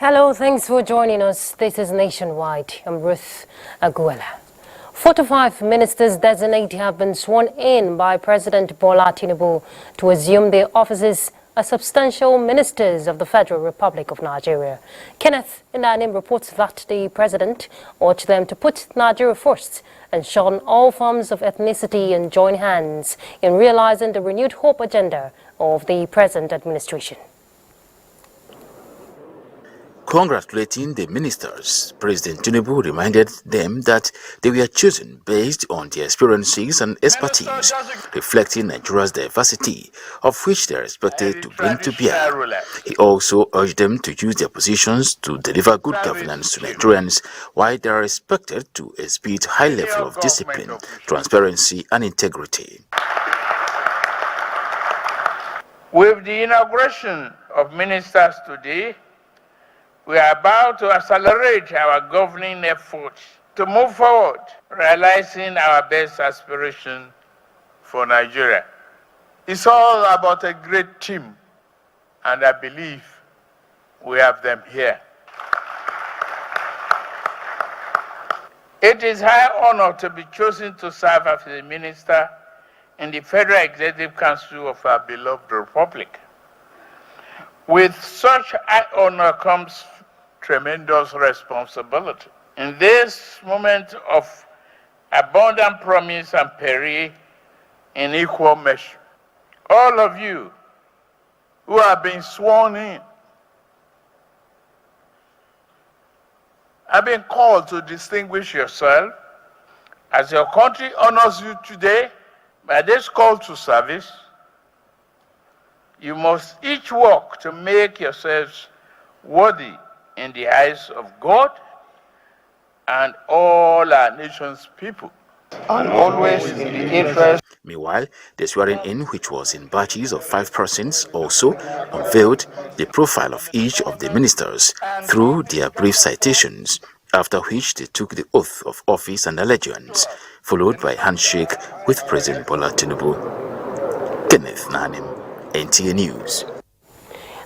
Hello, thanks for joining us. This is Nationwide. I'm Ruth Aguele. 45 ministers designate have been sworn in by President Bola Tinubu to assume their offices as substantial ministers of the Federal Republic of Nigeria. Kenneth Inanim reports that the president urged them to put Nigeria first and shun all forms of ethnicity and join hands in realizing the renewed hope agenda of the present administration. Congratulating the ministers, President Tinubu reminded them that they were chosen based on their experiences and expertise, reflecting Nigeria's diversity, of which they are expected to bring to bear. He also urged them to use their positions to deliver good governance to Nigerians, while they are expected to exhibit high level of discipline, transparency, and integrity. With the inauguration of ministers today, we are about to accelerate our governing efforts to move forward, realizing our best aspiration for Nigeria. It's all about a great team, and I believe we have them here. It is high honor to be chosen to serve as a minister in the Federal Executive Council of our beloved Republic. With such high honor comes tremendous responsibility. In this moment of abundant promise and peril in equal measure, all of you who have been sworn in have been called to distinguish yourself as your country honors you today by this call to service. You must each work to make yourselves worthy in the eyes of God and all our nation's people, and always in the interest. Meanwhile, the swearing-in, which was in batches of 5 persons, also unveiled the profile of each of the ministers through their brief citations, after which they took the oath of office and allegiance, followed by a handshake with President Bola Tinubu. Kenneth Nanim, NTA News.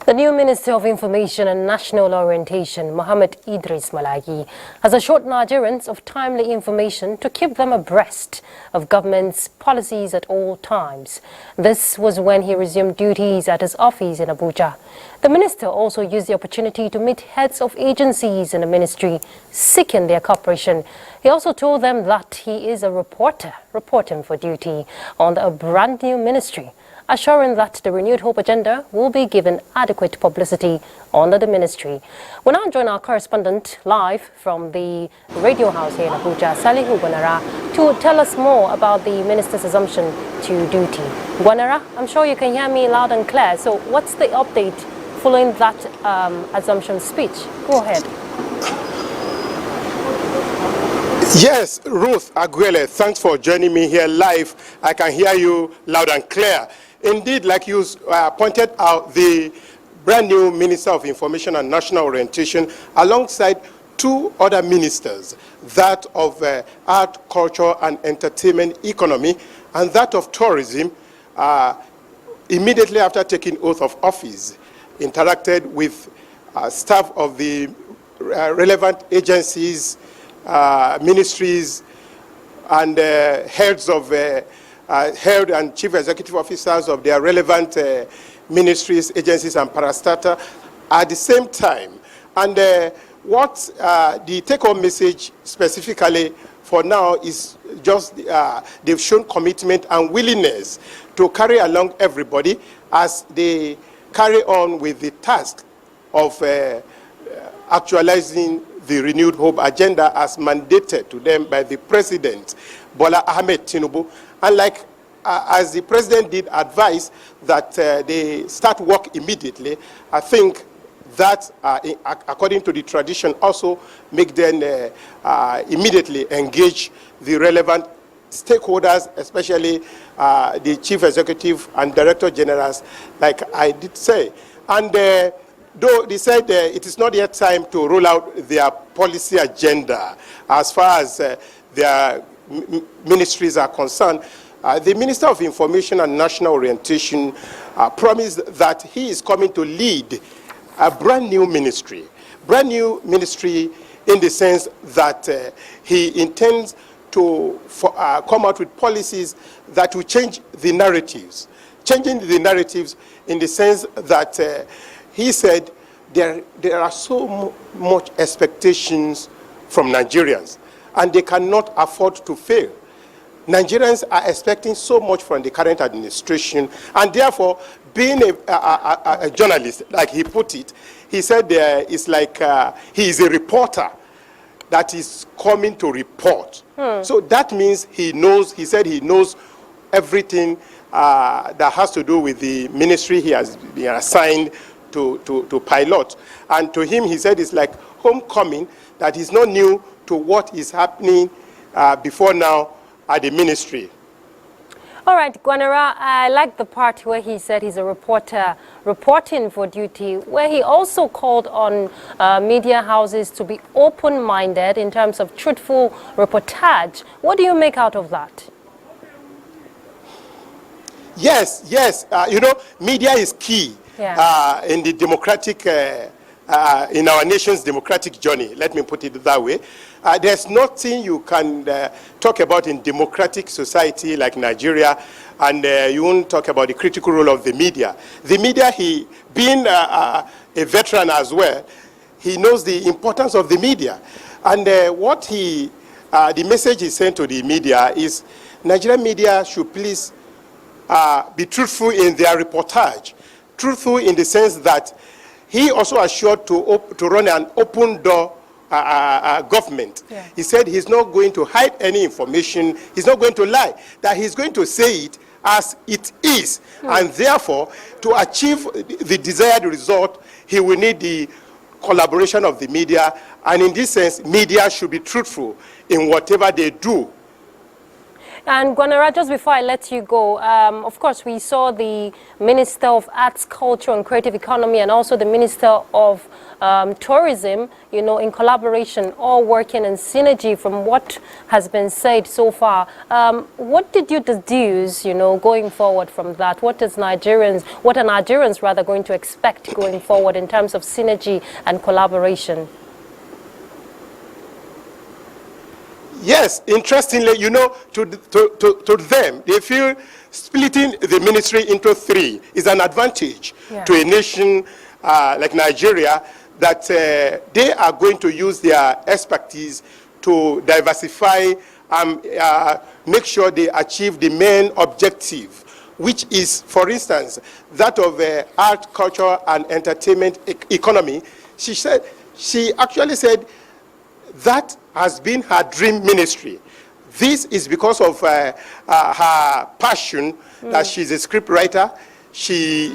The new Minister of Information and National Orientation, Mohammed Idris Malagi, has assured Nigerians of timely information to keep them abreast of government's policies at all times. This was when he resumed duties at his office in Abuja. The minister also used the opportunity to meet heads of agencies in the ministry seeking their cooperation. He also told them that he is a reporter reporting for duty on a brand new ministry, assuring that the renewed hope agenda will be given adequate publicity under the ministry. We now join our correspondent live from the radio house here in Abuja, Salihu Gwanara, to tell us more about the minister's assumption to duty. Gwanara, I'm sure you can hear me loud and clear. So what's the update following that assumption speech? Go ahead. Yes, Ruth Aguele, thanks for joining me here live. I can hear you loud and clear. Indeed, like you pointed out, the brand new Minister of Information and National Orientation, alongside 2 other ministers, that of art, culture and entertainment economy, and that of tourism, immediately after taking oath of office, interacted with staff of the relevant agencies, ministries, and heads of head and chief executive officers of their relevant ministries, agencies, and parastatal at the same time. And what the take-home message specifically for now is just they've shown commitment and willingness to carry along everybody as they carry on with the task of actualizing the renewed hope agenda as mandated to them by the President, Bola Ahmed Tinubu. And like as the President did advise that they start work immediately, I think that, according to the tradition, also make them immediately engage the relevant stakeholders, especially the Chief Executive and Director Generals, like I did say. And though they said it is not yet time to roll out their policy agenda as far as their ministries are concerned, the Minister of Information and National Orientation promised that he is coming to lead a brand new ministry. Brand new ministry in the sense that he intends to come out with policies that will change the narratives. Changing the narratives in the sense that he said there are so much expectations from Nigerians, and they cannot afford to fail. Nigerians are expecting so much from the current administration, and therefore, being a journalist, like he put it, he said it's like he is a reporter that is coming to report. So that means he knows, he said he knows everything that has to do with the ministry he has been assigned to pilot. And to him, he said it's like homecoming, that is not new to what is happening before now at the ministry. All right, Gwanara, I like the part where he said he's a reporter reporting for duty, where he also called on media houses to be open-minded in terms of truthful reportage. What do you make out of that? Yes, you know, media is key in the democratic, in our nation's democratic journey. Let me put it that way. There's nothing you can talk about in democratic society like Nigeria, and you won't talk about the critical role of the media. The media, he being a veteran as well, he knows the importance of the media. And what the message he sent to the media is Nigerian media should please be truthful in their reportage. Truthful in the sense that he also assured to run an open door government. He said he's not going to hide any information, he's not going to lie, that he's going to say it as it is. And therefore, to achieve the desired result, he will need the collaboration of the media. And in this sense, media should be truthful in whatever they do. And Gwanara, just before I let you go, of course, we saw the Minister of Arts, Culture and Creative Economy and also the Minister of Tourism, you know, in collaboration, all working in synergy from what has been said so far. What did you deduce, you know, going forward from that? What are Nigerians rather going to expect going forward in terms of synergy and collaboration? Yes, interestingly, you know, to them, they feel splitting the ministry into three is an advantage to a nation like Nigeria, that they are going to use their expertise to diversify and make sure they achieve the main objective, which is, for instance, that of art, culture, and entertainment economy. She actually said that has been her dream ministry. This is because of her passion, that she's a script writer. She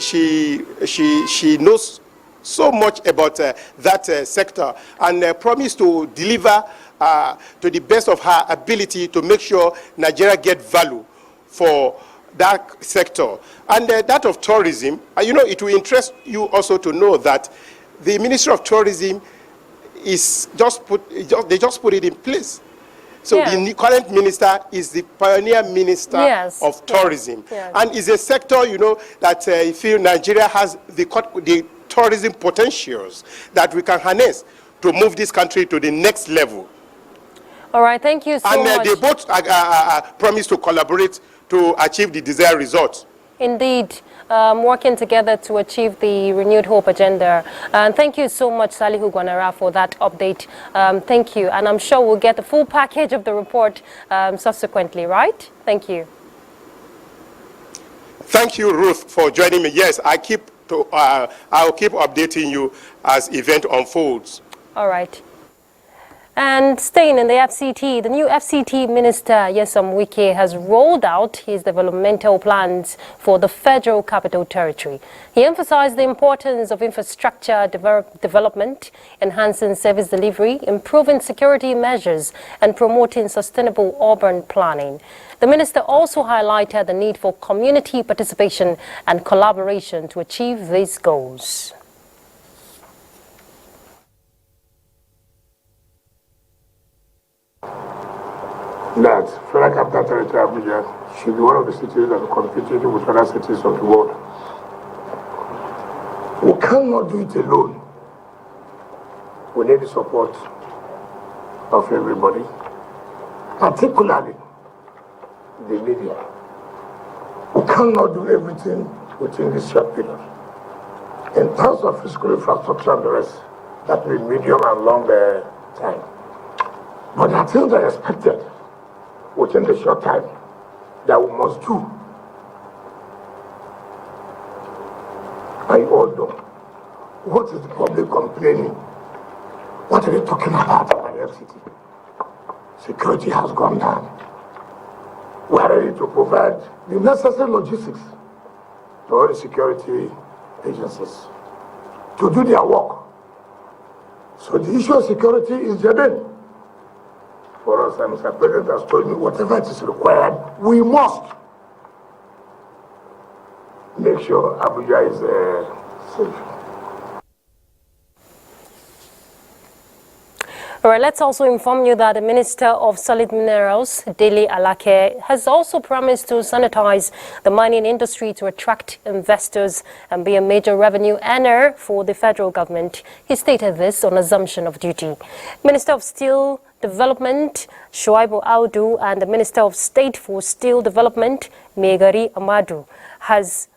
knows so much about that sector, and promised to deliver to the best of her ability to make sure Nigeria get value for that sector. And that of tourism, you know, it will interest you also to know that the Ministry of Tourism is they just put it in place. So the current minister is the pioneer minister of tourism. And is a sector, you know, that I feel Nigeria has the tourism potentials that we can harness to move this country to the next level. All right, thank you so much. And they both promise to collaborate to achieve the desired results. Indeed, working together to achieve the renewed hope agenda. And thank you so much, Salihu Gwanara, for that update. Thank you. And I'm sure we'll get the full package of the report subsequently, right? Thank you. Thank you, Ruth, for joining me. Yes, I'll keep updating you as event unfolds. All right. And staying in the FCT, the new FCT Minister, Nyesom Wike, has rolled out his developmental plans for the Federal Capital Territory. He emphasized the importance of infrastructure development, enhancing service delivery, improving security measures, and promoting sustainable urban planning. The minister also highlighted the need for community participation and collaboration to achieve these goals. That Federal Capital Territory Abuja should be one of the cities that are competing with other cities of the world. We cannot do it alone. We need the support of everybody, particularly the media. We cannot do everything within this short period. In terms of physical infrastructure and the rest, that will be medium and long time. But I think they expected within the short time that we must do. I all know. What is the public complaining? What are they talking about in the FCT? Security has gone down. We are ready to provide the necessary logistics to all the security agencies to do their work. So the issue of security is germane. For us, and Mr. President has told me whatever it is required, we must make sure Abuja is safe. All right, let's also inform you that the Minister of Solid Minerals, Dele Alake, has also promised to sanitize the mining industry to attract investors and be a major revenue earner for the federal government. He stated this on assumption of duty. Minister of Steel Development, Shuaibu Audu, and the Minister of State for Steel Development, Megari Amadu, has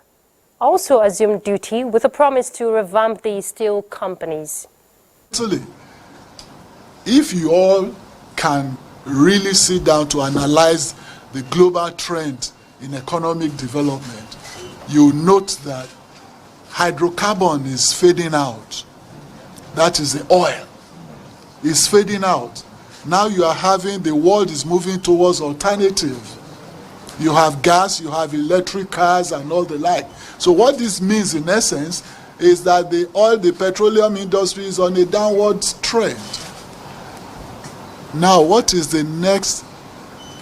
also assumed duty with a promise to revamp the steel companies. Actually, if you all can really sit down to analyze the global trend in economic development, you note that hydrocarbon is fading out. That is the oil. It's fading out. Now you are having, the world is moving towards alternative. You have gas, you have electric cars and all the like. So what this means in essence is that the petroleum industry is on a downward trend. Now, what is the next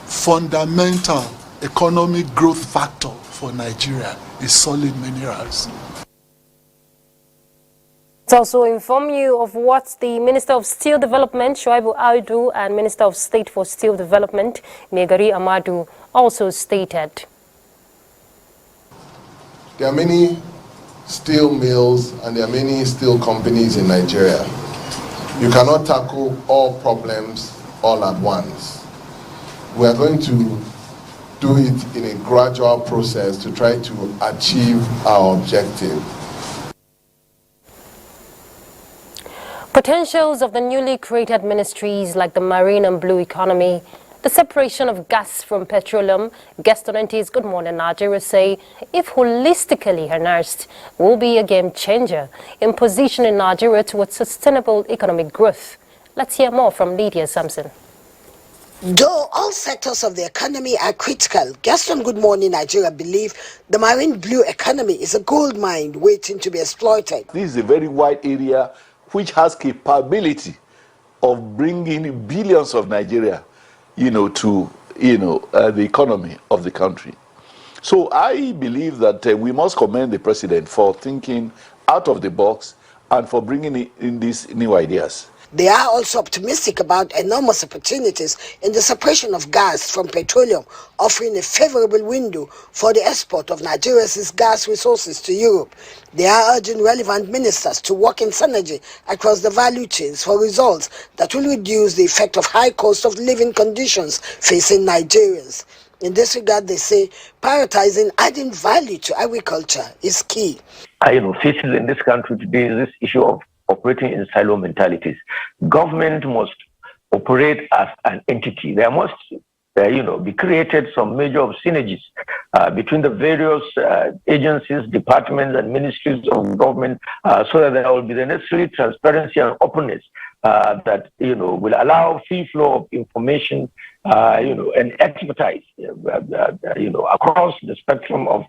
fundamental economic growth factor for Nigeria? Is solid minerals. Let's also inform you of what the Minister of Steel Development, Shuaibu Audu, and Minister of State for Steel Development, Megari Amadu, also stated. There are many steel mills and there are many steel companies in Nigeria. You cannot tackle all problems all at once. We are going to do it in a gradual process to try to achieve our objective. Potentials of the newly created ministries like the marine and blue economy, the separation of gas from petroleum, guest on NTA's Good Morning Nigeria say, if holistically harnessed, will be a game changer in positioning Nigeria towards sustainable economic growth. Let's hear more from Lydia Sampson. Though all sectors of the economy are critical, guests on Good Morning Nigeria believe the marine blue economy is a gold mine waiting to be exploited. This is a very wide area which has capability of bringing billions of Nigeria, to, the economy of the country. So I believe that we must commend the president for thinking out of the box and for bringing in these new ideas. They are also optimistic about enormous opportunities in the separation of gas from petroleum, offering a favorable window for the export of Nigeria's gas resources to Europe. They are urging relevant ministers to work in synergy across the value chains for results that will reduce the effect of high cost of living conditions facing Nigerians. In this regard, they say prioritizing adding value to agriculture is key. Faces in this country today is this issue of operating in silo mentalities. Government must operate as an entity. There must, be created some measure of synergies between the various agencies, departments, and ministries of government, so that there will be the necessary transparency and openness that will allow free flow of information, and expertise, across the spectrum of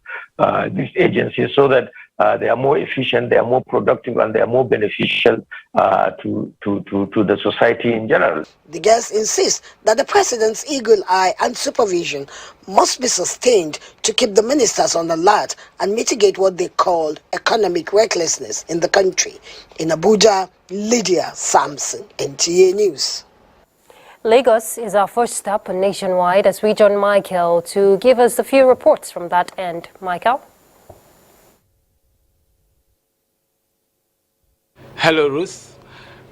these agencies, so that they are more efficient, they are more productive, and they are more beneficial to the society in general. The guests insist that the president's eagle eye and supervision must be sustained to keep the ministers on alert and mitigate what they call economic recklessness in the country. In Abuja, Lydia Sampson, NTA News. Lagos is our first stop nationwide as we join Michael to give us a few reports from that end. Michael? Hello, Ruth.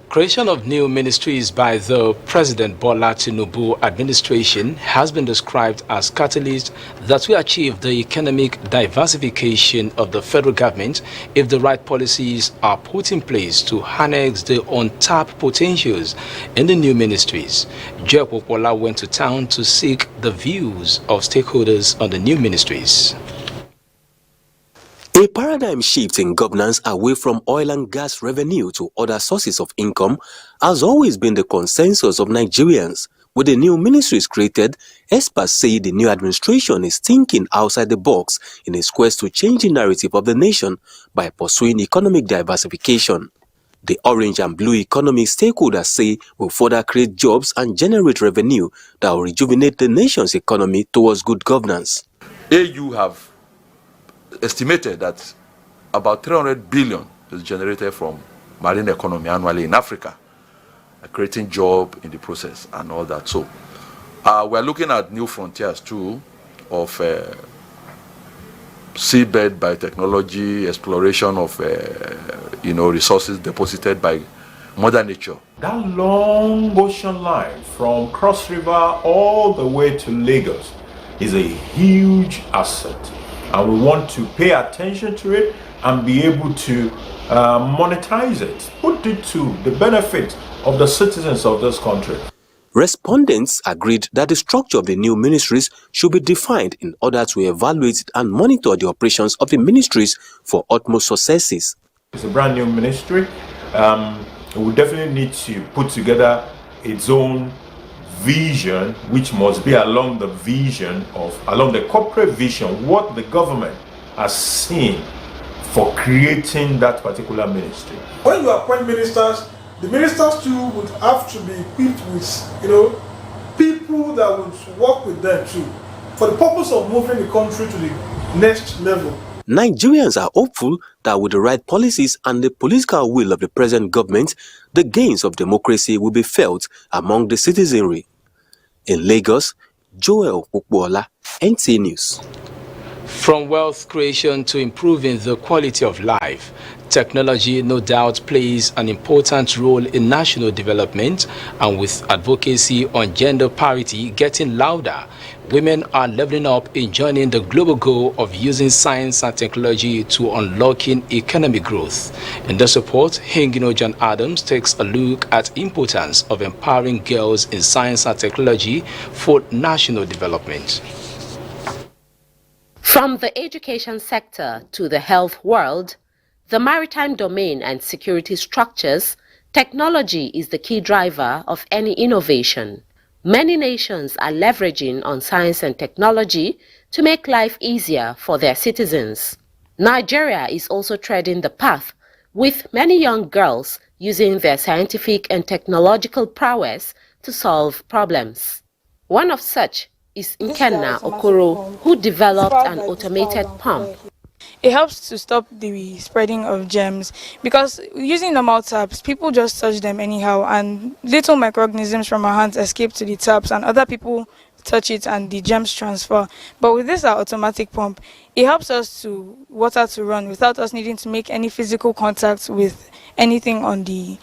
Creation of new ministries by the President Bola Tinubu administration has been described as catalyst that will achieve the economic diversification of the federal government if the right policies are put in place to harness the untapped potentials in the new ministries. Joe Popola went to town to seek the views of stakeholders on the new ministries. A paradigm shift in governance away from oil and gas revenue to other sources of income has always been the consensus of Nigerians. With the new ministries created, experts say the new administration is thinking outside the box in its quest to change the narrative of the nation by pursuing economic diversification. The orange and blue economy stakeholders say will further create jobs and generate revenue that will rejuvenate the nation's economy towards good governance. AU have estimated that about 300 billion is generated from marine economy annually in Africa, creating job in the process and all that. So we're looking at new frontiers too of seabed biotechnology, exploration of resources deposited by Mother Nature. That long ocean line from Cross River all the way to Lagos is a huge asset. And we want to pay attention to it and be able to monetize it, put it to the benefit of the citizens of this country. Respondents agreed that the structure of the new ministries should be defined in order to evaluate and monitor the operations of the ministries for utmost successes. It's a brand new ministry. We definitely need to put together its own vision, which must be along the corporate vision, what the government has seen for creating that particular ministry. When you appoint ministers, the ministers too would have to be equipped with, people that would work with them too, for the purpose of moving the country to the next level. Nigerians are hopeful that with the right policies and the political will of the present government, the gains of democracy will be felt among the citizenry. In Lagos, Joel Ukbola, NTA News. From wealth creation to improving the quality of life, technology no doubt plays an important role in national development, and with advocacy on gender parity getting louder, women are leveling up in joining the global goal of using science and technology to unlocking economic growth. In this report, Hingino John Adams takes a look at the importance of empowering girls in science and technology for national development. From the education sector to the health world, the maritime domain and security structures, technology is the key driver of any innovation. Many nations are leveraging on science and technology to make life easier for their citizens. Nigeria is also treading the path, with many young girls using their scientific and technological prowess to solve problems. One of such is Nkenna Okoro, who developed an automated pump. It helps to stop the spreading of germs, because using normal taps, people just touch them anyhow and little microorganisms from our hands escape to the taps and other people touch it and the germs transfer. But with this our automatic pump, it helps us to water to run without us needing to make any physical contact with anything on the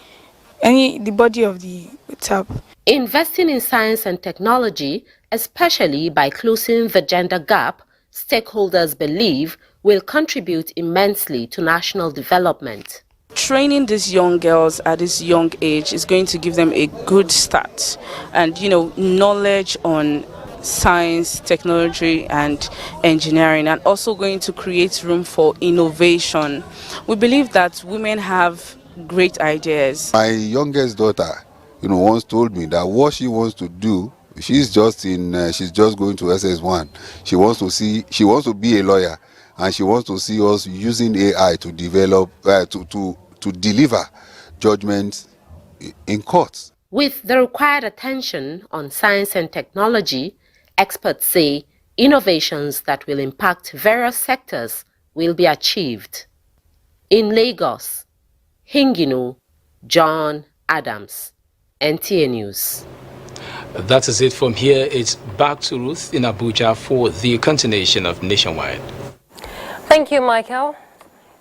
body of the tap. Investing in science and technology, especially by closing the gender gap, stakeholders believe will contribute immensely to national development. Training these young girls at this young age is going to give them a good start and, knowledge on science, technology and engineering, and also going to create room for innovation. We believe that women have great ideas. My youngest daughter, once told me that what she wants to do, she's just going to SS1. She wants to be a lawyer, and she wants to see us using AI to develop, to deliver judgments in courts. With the required attention on science and technology, experts say innovations that will impact various sectors will be achieved. In Lagos, Hingino, John Adams, NTA News. That is it from here. It's back to Ruth in Abuja for the continuation of Nationwide. Thank you, Michael.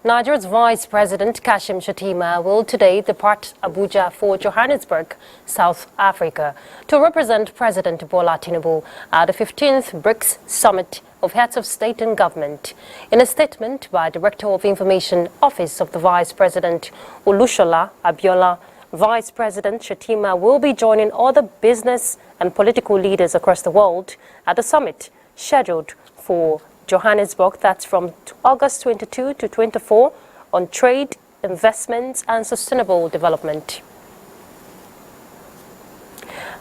Nigeria's Vice President Kashim Shettima will today depart Abuja for Johannesburg, South Africa, to represent President Bola Tinubu at the 15th BRICS Summit of Heads of State and Government. In a statement by Director of Information Office of the Vice President Olushola Abiola, Vice President Shettima will be joining other business and political leaders across the world at the summit scheduled for Johannesburg, that's from August 22 to 24, on trade, investments and sustainable development.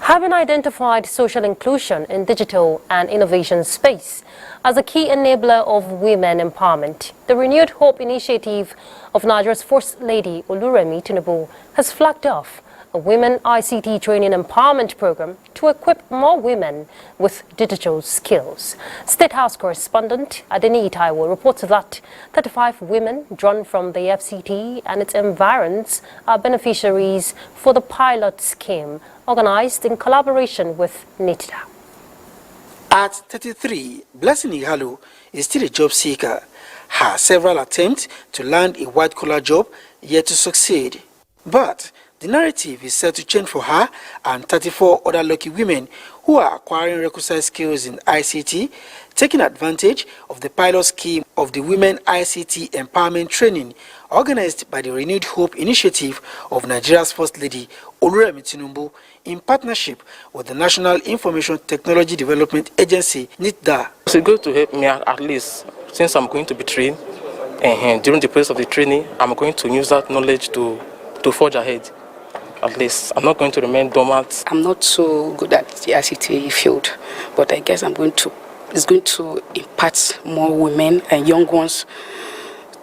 Having identified social inclusion in digital and innovation space as a key enabler of women empowerment, the Renewed Hope initiative of Nigeria's First Lady Oluremi Tinubu has flagged off a women ICT training empowerment program to equip more women with digital skills. State House correspondent Adeni Itaiwo reports that 35 women drawn from the FCT and its environs are beneficiaries for the pilot scheme organized in collaboration with NITDA. At 33, Blessing Ihalo is still a job seeker. Her several attempts to land a white-collar job yet to succeed. But the narrative is set to change for her and 34 other lucky women who are acquiring requisite skills in ICT, taking advantage of the pilot scheme of the Women ICT Empowerment Training organized by the Renewed Hope initiative of Nigeria's First Lady Oluremi Tinubu in partnership with the National Information Technology Development Agency, NITDA. It's going to help me at least, since I'm going to be trained, and during the process of the training, I'm going to use that knowledge to forge ahead. At least I'm not going to remain dormant. I'm not so good at the ICT field, but I guess it's going to impact more women and young ones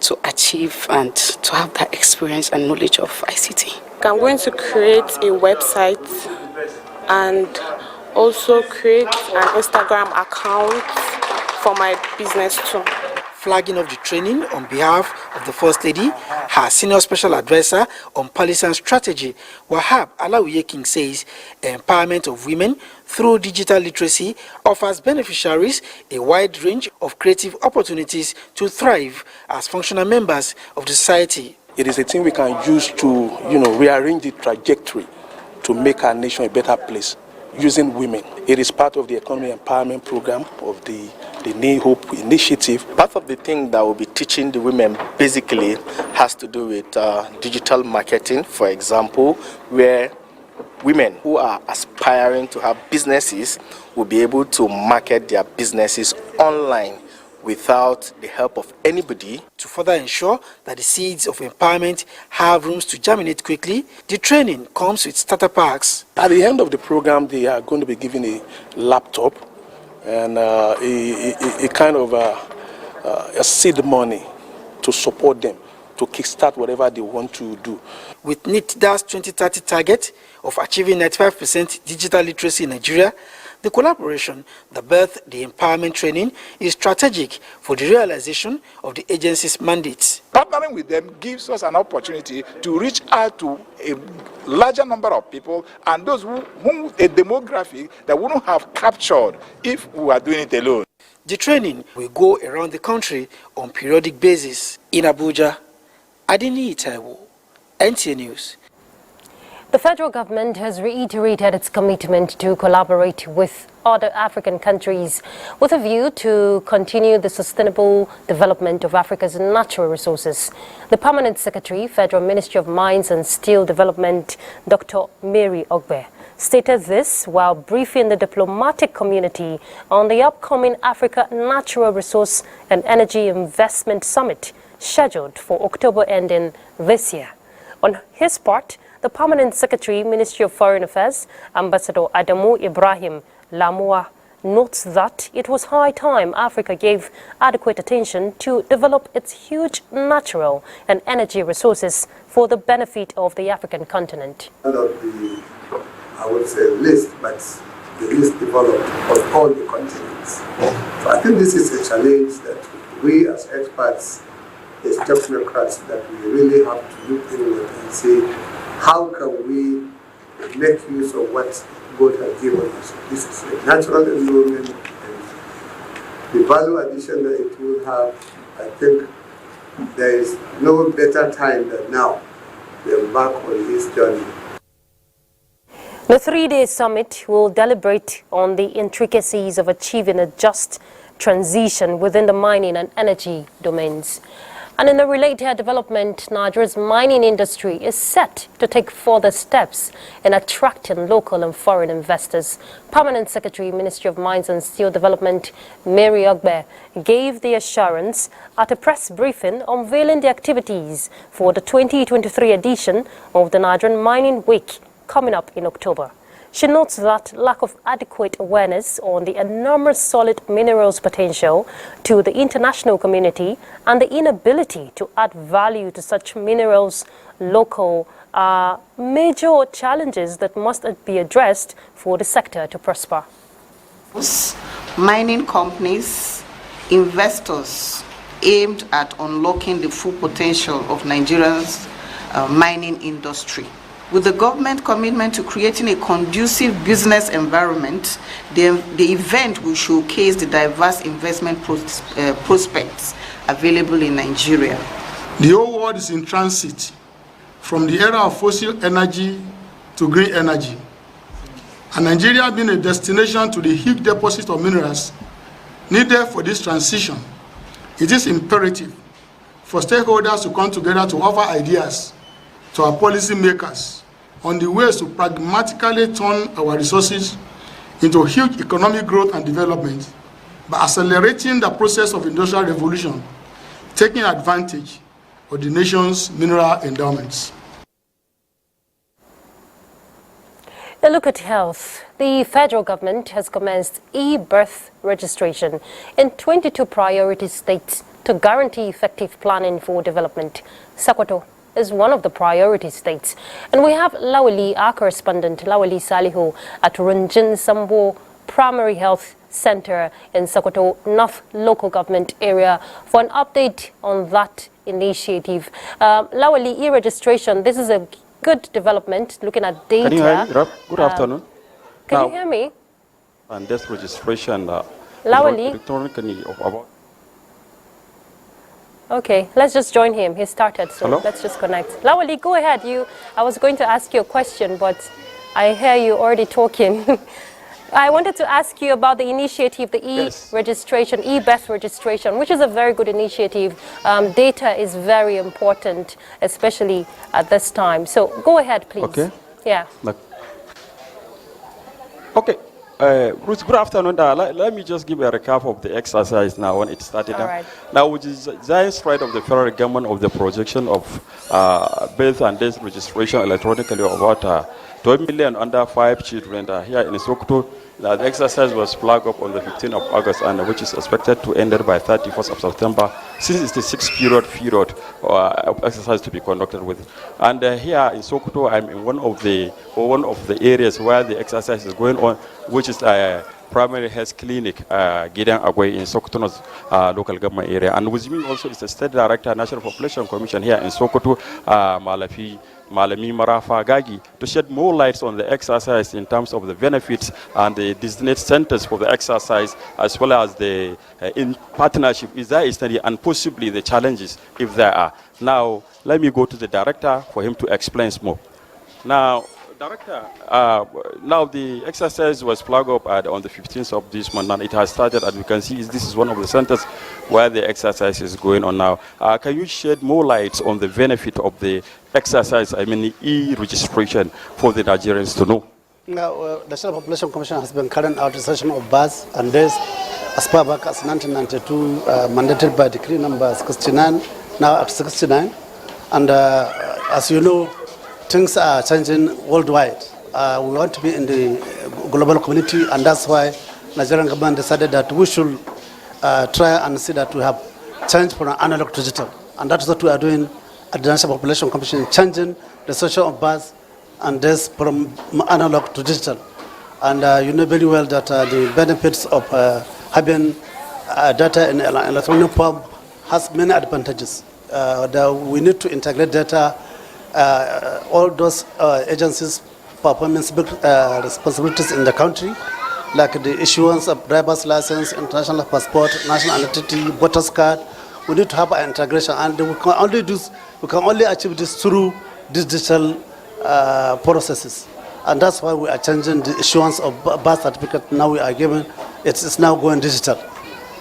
to achieve and to have that experience and knowledge of ICT. I'm going to create a website and also create an Instagram account for my business too. Flagging off the training on behalf of the First Lady, her senior special advisor on policy and strategy, Wahab Alawiye King, says empowerment of women through digital literacy offers beneficiaries a wide range of creative opportunities to thrive as functional members of the society. It is a thing we can use to, rearrange the trajectory to make our nation a better place using women. It is part of the economy empowerment program of the New Hope initiative. Part of the thing that we'll be teaching the women basically has to do with digital marketing, for example, where women who are aspiring to have businesses will be able to market their businesses online without the help of anybody. To further ensure that the seeds of empowerment have rooms to germinate quickly, the training comes with starter packs. At the end of the program, they are going to be given a laptop and a kind of a seed money to support them, to kickstart whatever they want to do. With NITDA's 2030 target of achieving 95% digital literacy in Nigeria, the collaboration that birthed the empowerment training is strategic for the realization of the agency's mandates. Partnering with them gives us an opportunity to reach out to a larger number of people and those whom a demographic that wouldn't have captured if we were doing it alone. The training will go around the country on periodic basis. In Abuja, Adeni Itaiwo, NTA News. The federal government has reiterated its commitment to collaborate with other African countries with a view to continue the sustainable development of Africa's natural resources. The Permanent Secretary, Federal Ministry of Mines and Steel Development, Dr. Mary Ogbe, stated this while briefing the diplomatic community on the upcoming Africa Natural Resource and Energy Investment Summit scheduled for October ending this year. On his part, the Permanent Secretary, Ministry of Foreign Affairs, Ambassador Adamu Ibrahim Lamua, notes that it was high time Africa gave adequate attention to develop its huge natural and energy resources for the benefit of the African continent. Not the, I would say, list, but the least developed of all the continents. So I think this is a challenge that we as experts, as technocrats, that we really have to look inward and say, how can we make use of what God has given us? This is a natural environment, and the value addition that it will have, I think there is no better time than now to embark on this journey. The three-day summit will deliberate on the intricacies of achieving a just transition within the mining and energy domains. And in a related development, Nigeria's mining industry is set to take further steps in attracting local and foreign investors. Permanent Secretary, Ministry of Mines and Steel Development, Mary Aguele, gave the assurance at a press briefing unveiling the activities for the 2023 edition of the Nigerian Mining Week coming up in October. She notes that lack of adequate awareness on the enormous solid minerals potential to the international community and the inability to add value to such minerals local are major challenges that must be addressed for the sector to prosper. Mining companies, investors aimed at unlocking the full potential of Nigeria's mining industry. With the government commitment to creating a conducive business environment, the event will showcase the diverse investment prospects available in Nigeria. The whole world is in transit from the era of fossil energy to green energy. And Nigeria being a destination to the huge deposit of minerals needed for this transition, it is imperative for stakeholders to come together to offer ideas to our policy makers on the ways to pragmatically turn our resources into huge economic growth and development by accelerating the process of industrial revolution, taking advantage of the nation's mineral endowments. A look at health. The federal government has commenced e-birth registration in 22 priority states to guarantee effective planning for development. Sokoto is one of the priority states. And we have Lawali, our correspondent, Lawali Salihu, at Runjin Sambo Primary Health Center in Sokoto North Local Government Area for an update on that initiative. Lawali, e-registration, this is a good development looking at data. Can you hear me? Good afternoon. Can you hear me? And this registration, Lawali? electronically about. Okay, let's just join him. He started, so Hello? Let's just connect. Lawali, go ahead. I was going to ask you a question, but I hear you already talking. I wanted to ask you about the initiative, the e-registration, e-birth registration, which is a very good initiative. Data is very important, especially at this time. So go ahead, please. Okay. Yeah. Okay. Ruth, good afternoon. Let me just give a recap of the exercise now when it started. All right. Now, which is giant stride of the federal government of the projection of birth and death registration electronically of about 12 million under 5 children here in Sokoto. The exercise was flagged up on the 15th of August, and which is expected to end by 31st of September, since it's the 6-period of exercise to be conducted with. And here in Sokoto, I'm in one of the areas where the exercise is going on, which is primary health clinic, Aguele in Sokoto local government area. And with me also is the State Director, National Population Commission here in Sokoto, Malami Marafa Gagi, to shed more lights on the exercise in terms of the benefits and the designated centers for the exercise, as well as the in partnership is there study and possibly the challenges if there are. Now, let me go to the director for him to explain more. Now, Director, now the exercise was flagged up on the 15th of this month, and it has started. As you can see, this is one of the centers where the exercise is going on now. Can you shed more light on the benefit of the exercise, I mean the e-registration, for the Nigerians to know? Now, the National Population Commission has been carrying out a session of births and deaths as far back as 1992, mandated by decree number 69, now at 69. And as you know, things are changing worldwide. We want to be in the global community, and that's why Nigerian government decided that we should try and see that we have changed from analog to digital. And that's what we are doing at the National Population Commission, changing the social of birth and death from analog to digital. And you know very well that the benefits of having data in electronic form has many advantages. We need to integrate data, all those agencies performing responsibilities in the country, like the issuance of driver's license, international passport, national identity, voters card. We need to have an integration, and we can only achieve this through these digital processes. And that's why we are changing the issuance of birth certificate. Now we are giving, it's now going digital.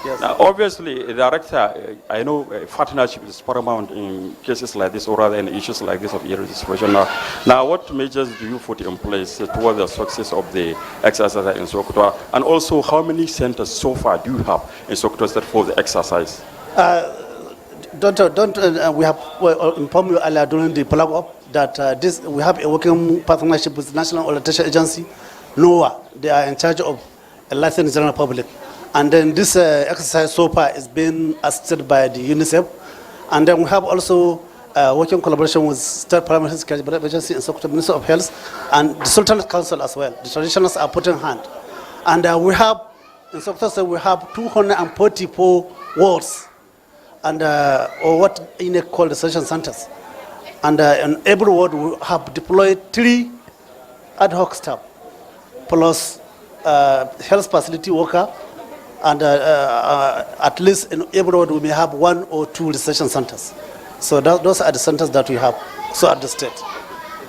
Yes. Now, obviously, Director, I know partnership is paramount in cases like this, or rather in issues like this of e-registration. Now, what measures do you put in place towards the success of the exercise in Sokoto? And also, how many centers so far do you have in Sokoto State for the exercise? We have informed you earlier during the plug-up that we have a working partnership with the National Orientation Agency, NOAA. They are in charge of a licensed general public. And then this exercise so far is being assisted by the UNICEF. And then we have also working collaboration with State Primary Health Care Agency and Sokoto Minister of Health and the Sultanate Council as well. The traditionals are put in hand. And we have, in Sokoto State, we have 244 wards, and or what INEC call the session centers. And in every ward we have deployed 3 ad hoc staff, plus health facility worker, and at least in every ward we may have 1 or 2 reception centers. So those are the centers that we have, so at the state.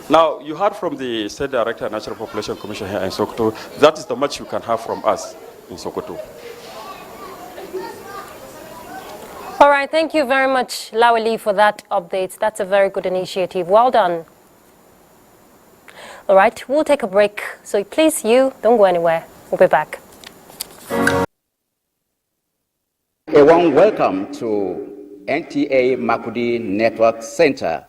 Now, you heard from the State Director of National Population Commission here in Sokoto. That is the much you can have from us in Sokoto. All right, thank you very much, Lawali, for that update. That's a very good initiative. Well done. All right, we'll take a break. So please, you don't go anywhere. We'll be back. A warm welcome to NTA Makudi Network Center.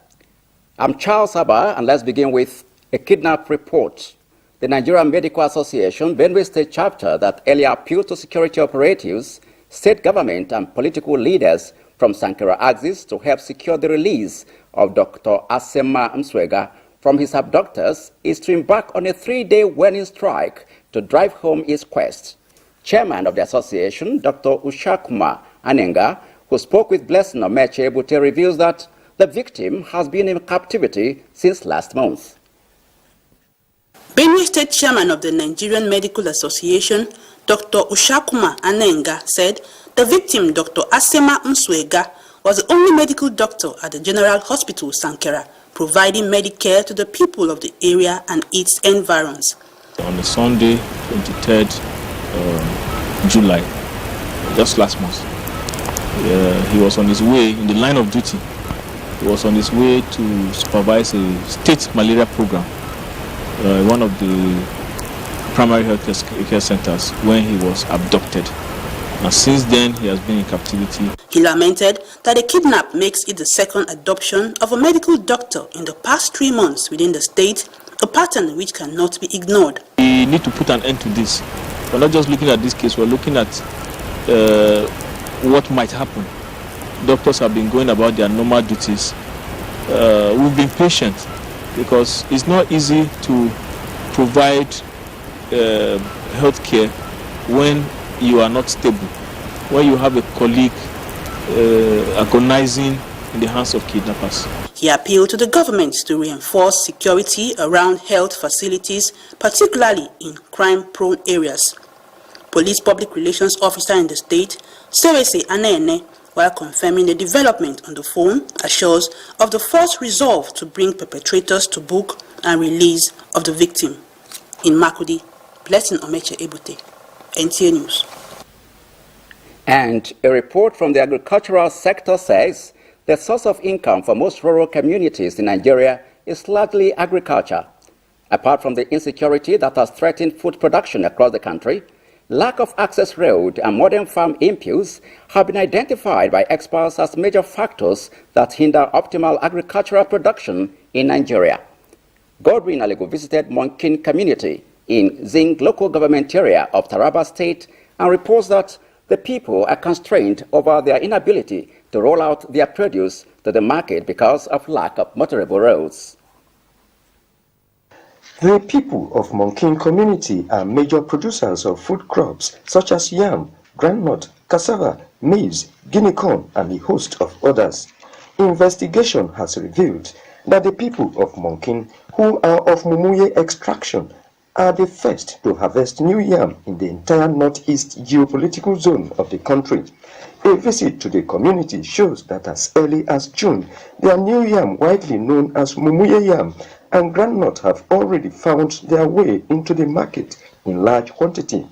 I'm Charles Abba, and let's begin with a kidnap report. The Nigerian Medical Association, Benue State chapter, that earlier appealed to security operatives, state government, and political leaders from Sankara axis to help secure the release of Dr. Asema Mswega from his abductors, is to embark on a 3-day warning strike to drive home his quest. Chairman of the association, Dr. Ushakuma Anenga, who spoke with Blessing Omeche Ebute, reveals that the victim has been in captivity since last month. Benue State Chairman of the Nigerian Medical Association, Dr. Ushakuma Anenga, said the victim, Dr. Asema Mswega, was the only medical doctor at the General Hospital Sankara, providing Medicare to the people of the area and its environs. On the Sunday, 23rd July, just last month, he was on his way in the line of duty. He was on his way to supervise a state malaria program, one of the primary health care centers, when he was abducted. And since then, he has been in captivity. He lamented that the kidnap makes it the second adoption of a medical doctor in the past 3 months within the state, a pattern which cannot be ignored. We need to put an end to this. We're not just looking at this case, we're looking at what might happen. Doctors have been going about their normal duties. We've been patient because it's not easy to provide health care when you are not stable, when you have a colleague agonizing in the hands of kidnappers. He appealed to the government to reinforce security around health facilities, particularly in crime-prone areas. Police Public Relations Officer in the state, Sewese Anene, while confirming the development on the phone, assures of the force resolve to bring perpetrators to book and release of the victim. In Makudi, Blessing Omeche Ebute, NTA News. And a report from the agricultural sector says the source of income for most rural communities in Nigeria is largely agriculture. Apart from the insecurity that has threatened food production across the country, lack of access road and modern farm inputs have been identified by experts as major factors that hinder optimal agricultural production in Nigeria. Godwin Alego visited Monkin community in Zing local government area of Taraba State and reports that the people are constrained over their inability to roll out their produce to the market because of lack of motorable roads. The people of Monkin community are major producers of food crops such as yam, groundnut, cassava, maize, guinea corn, and a host of others. Investigation has revealed that the people of Monkin, who are of Mumuye extraction, are the first to harvest new yam in the entire northeast geopolitical zone of the country. A visit to the community shows that as early as June, their new yam, widely known as Mumuye yam, and groundnut have already found their way into the market in large quantity.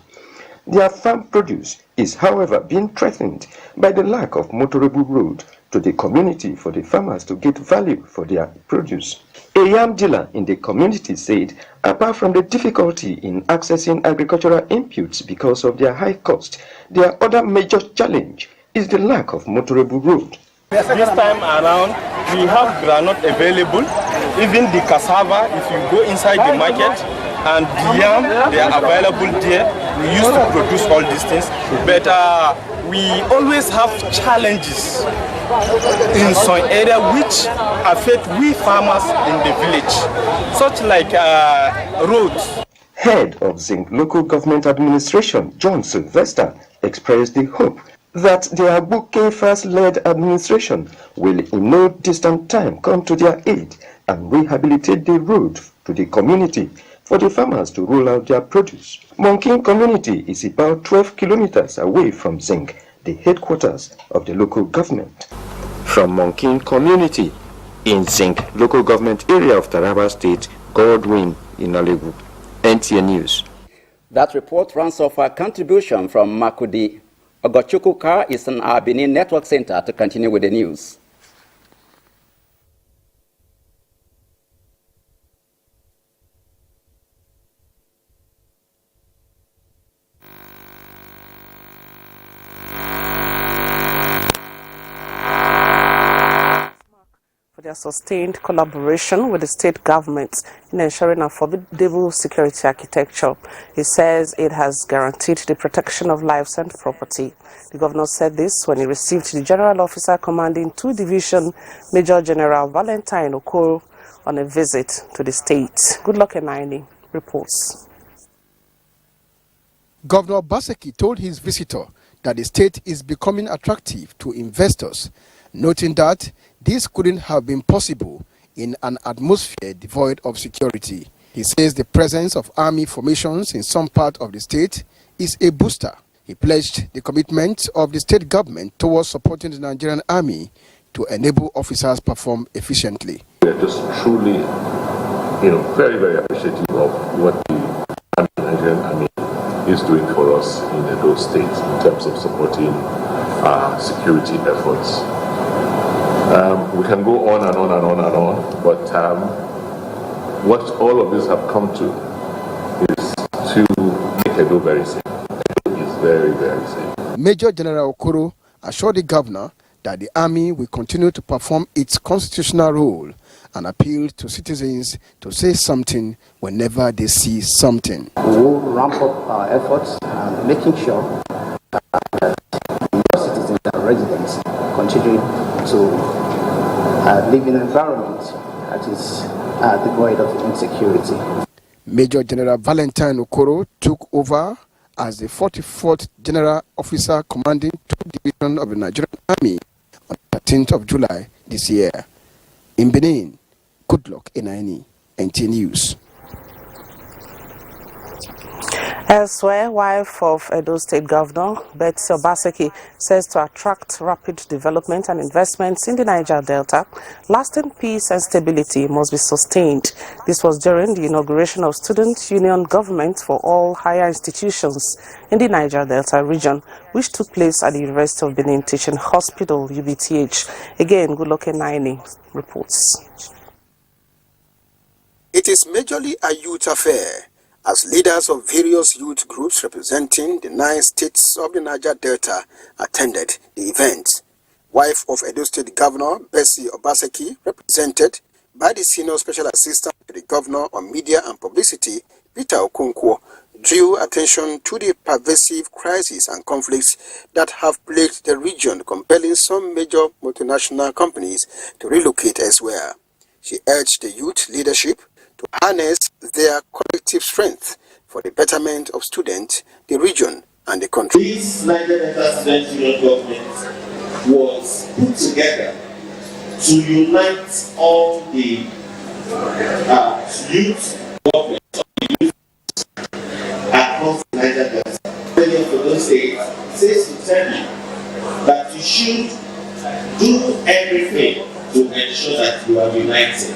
Their farm produce is, however, being threatened by the lack of motorable road to the community for the farmers to get value for their produce. A yam dealer in the community said, apart from the difficulty in accessing agricultural inputs because of their high cost, their other major challenge is the lack of motorable road. This time around, we have groundnut available, even the cassava, if you go inside the market, and the yam, they are available there. We used to produce all these things, but we always have challenges in some area which affect we farmers in the village, such like roads. Head of Zinc Local Government Administration, John Sylvester, expressed the hope that the Abuja First-led administration will in no distant time come to their aid and rehabilitate the road to the community for the farmers to roll out their produce. Monkin community is about 12 kilometers away from Zinc, the headquarters of the local government. From Monkin community in Zinc local government area of Taraba State, Godwin Inauguration, NTA News. That report runs off a contribution from Makudi. Ogochukwuka is in our Benin Network Center to continue with the news. For their sustained collaboration with the state government in ensuring affordable security architecture. He says it has guaranteed the protection of lives and property. The governor said this when he received the General Officer Commanding 2 Division, Major General Valentine Okoro, on a visit to the state. Good luck, Enaini reports. Governor Baseki told his visitor that the state is becoming attractive to investors, noting that this couldn't have been possible in an atmosphere devoid of security. He says the presence of army formations in some part of the state is a booster. He pledged the commitment of the state government towards supporting the Nigerian army to enable officers perform efficiently. We are just truly, very, very appreciative of what the Nigerian army is doing for us in those states in terms of supporting security efforts. We can go on and on and on and on, but what all of this have come to is to make Edo very safe. Edo is very, very safe. Major General Okoro assured the governor that the army will continue to perform its constitutional role and appealed to citizens to say something whenever they see something. We will ramp up our efforts and making sure that citizens and residents continue to live in an environment that is devoid of insecurity. Major General Valentine Okoro took over as the 44th General Officer Commanding 2 Division of the Nigerian Army on the 13th of July this year. In Benin, Goodluck Enaini, NTA News. Elsewhere, wife of Edo State Governor Betsy Obaseki says to attract rapid development and investments in the Niger Delta, lasting peace and stability must be sustained. This was during the inauguration of Student Union Government for all higher institutions in the Niger Delta region, which took place at the University of Benin Teaching Hospital, UBTH. Again, Goodluck Enaini reports. It is majorly a youth affair, as leaders of various youth groups representing the 9 states of the Niger Delta attended the event. Wife of Edo State Governor Bessie Obaseki, represented by the Senior Special Assistant to the Governor on Media and Publicity, Peter Okonkwo, drew attention to the pervasive crises and conflicts that have plagued the region, compelling some major multinational companies to relocate elsewhere. She urged the youth leadership to harness their collective strength for the betterment of students, the region, and the country. This Niger Delta Student Union government was put together to unite all the youth government across Niger Delta. Many of those states says to tell you that you should do everything to ensure that you are united.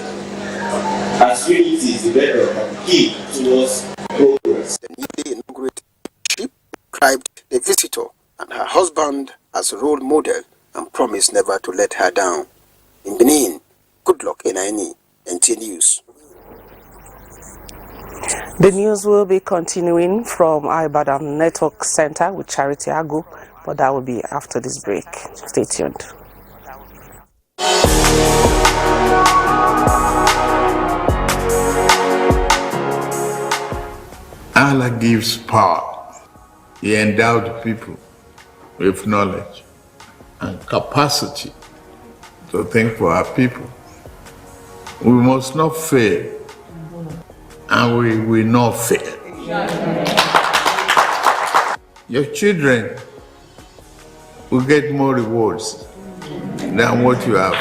As unity is the bedrock and key towards progress. The newly inaugurated ship described the visitor and her husband as a role model and promised never to let her down. In Benin, good luck in NTA News. The news will be continuing from Ibadan Network Center with Charity Agu, but that will be after this break. Stay tuned. Allah gives power. He endowed people with knowledge and capacity to think for our people. We must not fail, and we will not fail. Your children will get more rewards than what you have,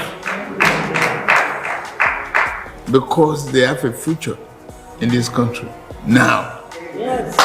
because they have a future in this country now. Yes.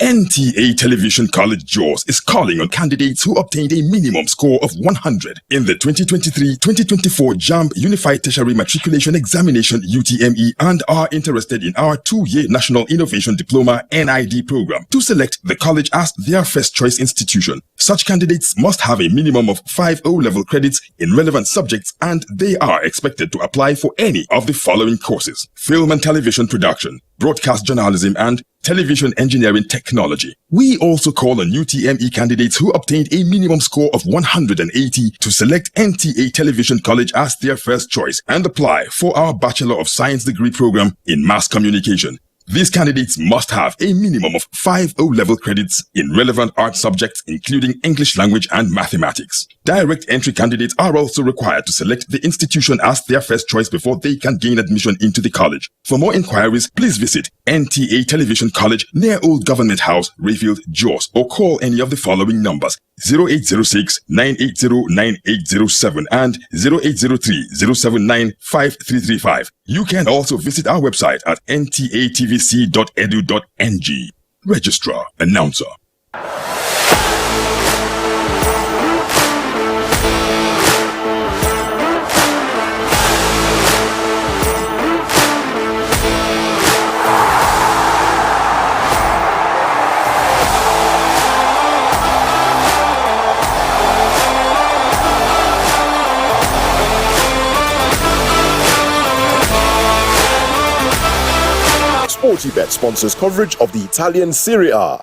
NTA Television College JAWS is calling on candidates who obtained a minimum score of 100 in the 2023-2024 JAMB Unified Tertiary Matriculation Examination UTME and are interested in our 2-year National Innovation Diploma NID program to select the college as their first choice institution. Such candidates must have a minimum of 5 O-level credits in relevant subjects, and they are expected to apply for any of the following courses: film and television production, broadcast journalism, and television engineering technology. We also call on UTME candidates who obtained a minimum score of 180 to select NTA Television College as their first choice and apply for our Bachelor of Science degree program in Mass Communication. These candidates must have a minimum of 5 O-level credits in relevant art subjects, including English language and mathematics. Direct entry candidates are also required to select the institution as their first choice before they can gain admission into the college. For more inquiries, please visit NTA Television College near Old Government House, Rayfield, JAWS, or call any of the following numbers: 0806-980-9807 and 0803-079-5335. You can also visit our website at ntatvc.edu.ng. Registrar, Announcer. Sportybet sponsors coverage of the Italian Serie A.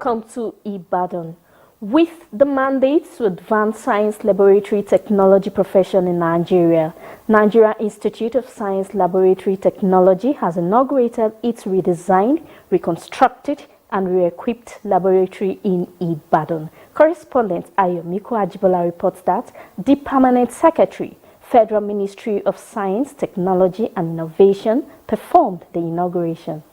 Welcome to Ibadan. With the mandate to advance science laboratory technology profession in Nigeria, Nigerian Institute of Science Laboratory Technology has inaugurated its redesigned, reconstructed, and re-equipped laboratory in Ibadan. Correspondent Ayomiku Ajibola reports that the Permanent Secretary, Federal Ministry of Science, Technology and Innovation, performed the inauguration.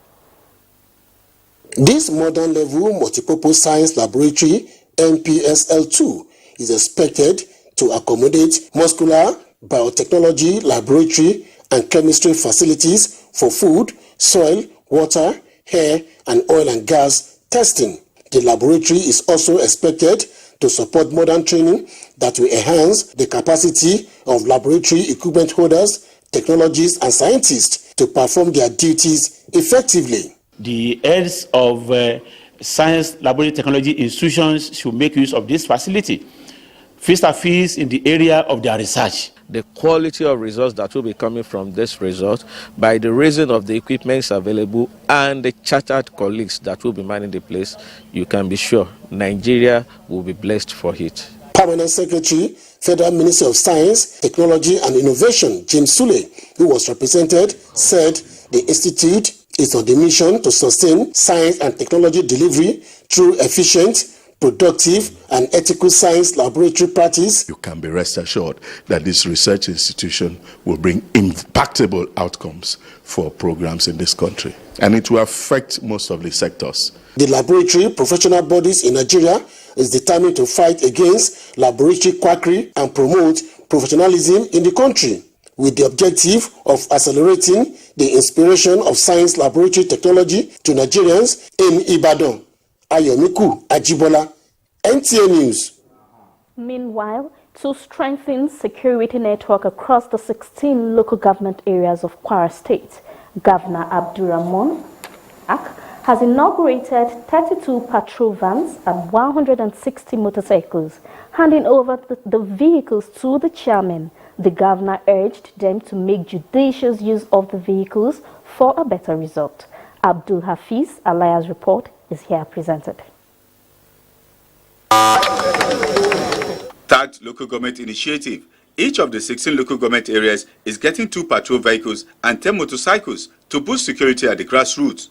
This modern level multipurpose science laboratory, MPSL2, is expected to accommodate muscular, biotechnology laboratory and chemistry facilities for food, soil, water, air, and oil and gas testing. The laboratory is also expected to support modern training that will enhance the capacity of laboratory equipment holders, technologists, and scientists to perform their duties effectively. The heads of science laboratory technology institutions should make use of this facility, vis-a-vis in the area of their research. The quality of results that will be coming from this result, by the reason of the equipments available and the chartered colleagues that will be manning the place, you can be sure Nigeria will be blessed for it. Permanent Secretary, Federal Ministry of Science, Technology and Innovation, James Sule, who was represented, said the institute is on the mission to sustain science and technology delivery through efficient, productive, and ethical science laboratory practice. You can be rest assured that this research institution will bring impactable outcomes for programs in this country, and it will affect most of the sectors. The laboratory professional bodies in Nigeria is determined to fight against laboratory quackery and promote professionalism in the country, with the objective of accelerating the inspiration of science laboratory technology to Nigerians in Ibadan. Ayomiku Ajibola, NTA News. Meanwhile, to strengthen security network across the 16 local government areas of Kwara State, Governor Abdurrahman Ak has inaugurated 32 patrol vans and 160 motorcycles, handing over the vehicles to the chairman. The governor urged them to make judicious use of the vehicles for a better result. Abdul Hafiz Alaya's report is here presented. Tagged Local Government Initiative. Each of the 16 local government areas is getting 2 patrol vehicles and 10 motorcycles to boost security at the grassroots.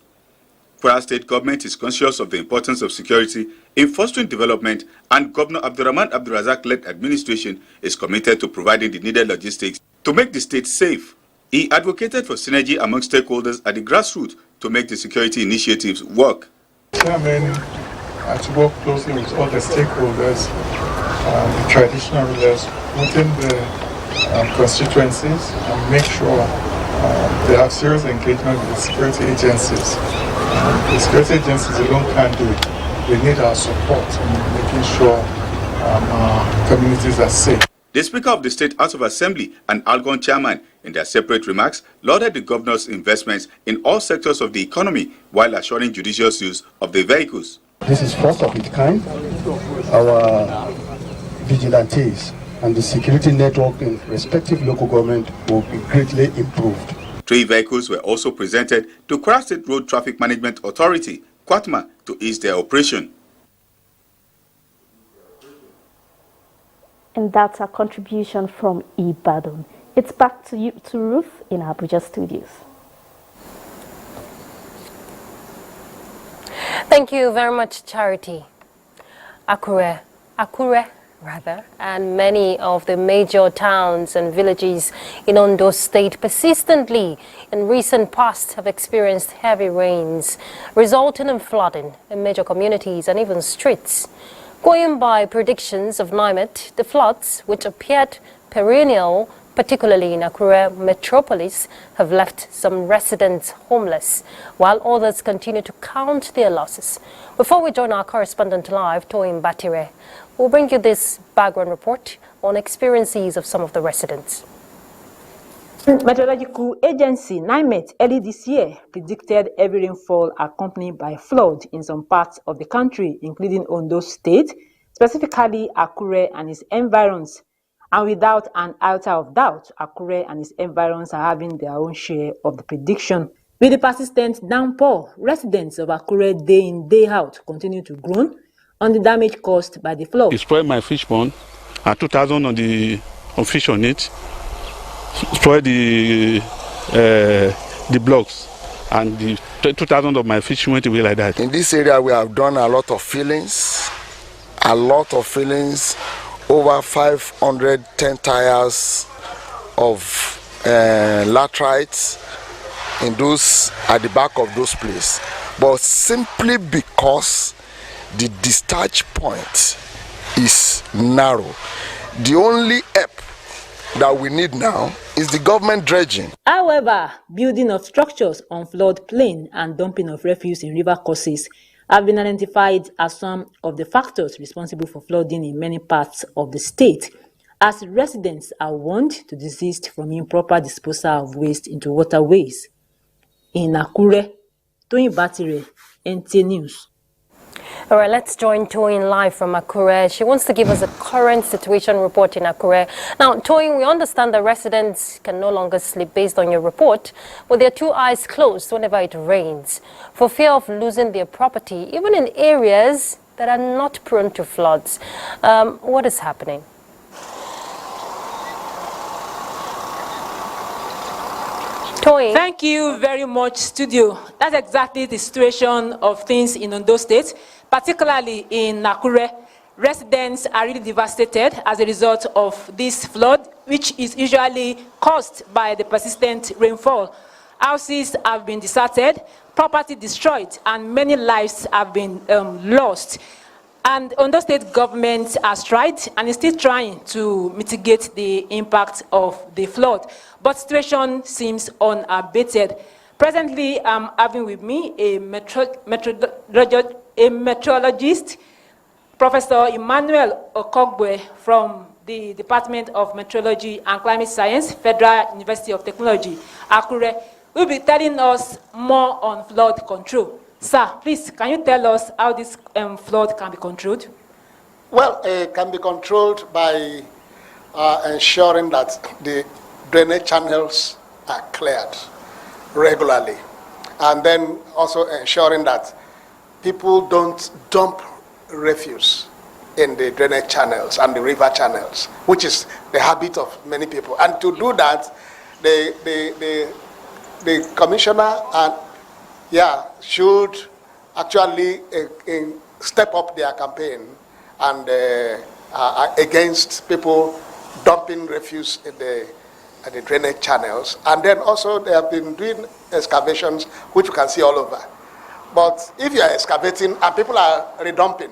Kwara State government is conscious of the importance of security in fostering development, and Governor Abdurrahman Abdurazak-led administration is committed to providing the needed logistics to make the state safe. He advocated for synergy among stakeholders at the grassroots to make the security initiatives work. Chairman, to work closely with all the stakeholders, the traditional rulers within the constituencies, and make sure they have serious engagement with the security agencies. The security agencies alone can't do it. They need our support in making sure our communities are safe. The Speaker of the State House of Assembly and Algon Chairman, in their separate remarks, lauded the governor's investments in all sectors of the economy while assuring judicious use of the vehicles. This is first of its kind. Our vigilantes and the security network in respective local government will be greatly improved. 3 vehicles were also presented to Kwara State Road Traffic Management Authority, Kwatma, to ease their operation. And that's our contribution from Ibadan. It's back to you, to Ruth in Abuja studios. Thank you very much, Charity. Akure, and many of the major towns and villages in Ondo State persistently in recent past have experienced heavy rains, resulting in flooding in major communities and even streets. Going by predictions of NIMET, the floods, which appeared perennial, particularly in Akure metropolis, have left some residents homeless, while others continue to count their losses. Before we join our correspondent live, Toyin Batire, we'll bring you this background report on experiences of some of the residents. Meteorological agency NIMET early this year predicted heavy rainfall accompanied by flood in some parts of the country, including Ondo State, specifically Akure and its environs. And without an iota of doubt, Akure and its environs are having their own share of the prediction. With the persistent downpour, residents of Akure day in, day out continue to groan on the damage caused by the flood. It spoiled my fish pond, and 2,000 on fish on it. Spoiled the blocks, and the 2,000 of my fish went away like that. In this area, we have done a lot of fillings, over 510 tires of laterites in those at the back of those places, but simply because the discharge point is narrow. The only help that we need now is the government dredging. However, building of structures on floodplain and dumping of refuse in river courses have been identified as some of the factors responsible for flooding in many parts of the state, as residents are warned to desist from improper disposal of waste into waterways. In Akure, Toyin Batire, NTA News. All right, let's join Toyin live from Akure. She wants to give us a current situation report in Akure. Now, Toyin, we understand that residents can no longer sleep based on your report with their two eyes closed whenever it rains for fear of losing their property, even in areas that are not prone to floods. What is happening? Toyin. Thank you very much, studio. That's exactly the situation of things in Ondo State, particularly in Akure. Residents are really devastated as a result of this flood, which is usually caused by the persistent rainfall. Houses have been deserted, property destroyed, and many lives have been lost. And Ondo State government has tried and is still trying to mitigate the impact of the flood, but situation seems unabated. Presently, I'm having with me a meteorologist, Professor Emmanuel Okogwe from the Department of Meteorology and Climate Science, Federal University of Technology, Akure, will be telling us more on flood control. Sir, please, can you tell us how this flood can be controlled? Well, it can be controlled by ensuring that the drainage channels are cleared regularly, and then also ensuring that people don't dump refuse in the drainage channels and the river channels, which is the habit of many people. And to do that, the commissioner should actually step up their campaign and against people dumping refuse in the drainage channels. And then also they have been doing excavations, which you can see all over. But if you are excavating and people are redumping,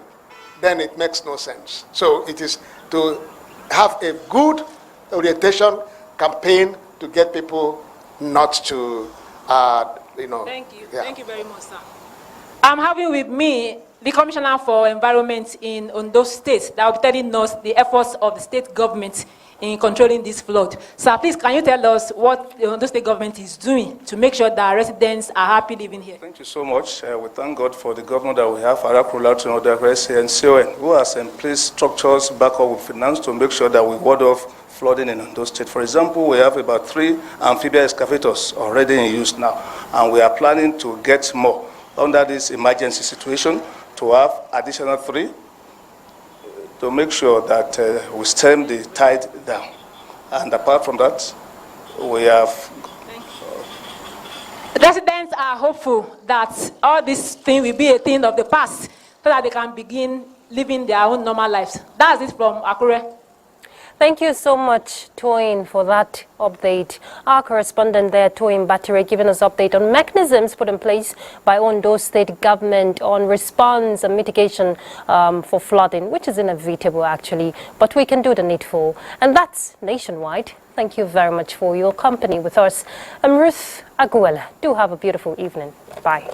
then it makes no sense. So it is to have a good orientation campaign to get people not to, Thank you. Yeah. Thank you very much, sir. I'm having with me the Commissioner for Environment in Ondo State that will be telling us the efforts of the state government in controlling this flood. Sir, please, can you tell us what the Ondo State government is doing to make sure that residents are happy living here? Thank you so much. We thank God for the governor that we have, Arakulatu and CON, who has in place structures back up with finance to make sure that we ward off flooding in Ondo State. For example, we have about 3 amphibious excavators already in use now, and we are planning to get more under this emergency situation, to have additional 3 to make sure that we stem the tide down. And apart from that, we have... Residents are hopeful that all this thing will be a thing of the past so that they can begin living their own normal lives. That's it from Akure. Thank you so much, Toyin, for that update. Our correspondent there, Toyin Batire, giving us update on mechanisms put in place by Ondo State government on response and mitigation for flooding, which is inevitable, actually, but we can do the needful. And that's nationwide. Thank you very much for your company with us. I'm Ruth, Aguele. Do have a beautiful evening. Bye.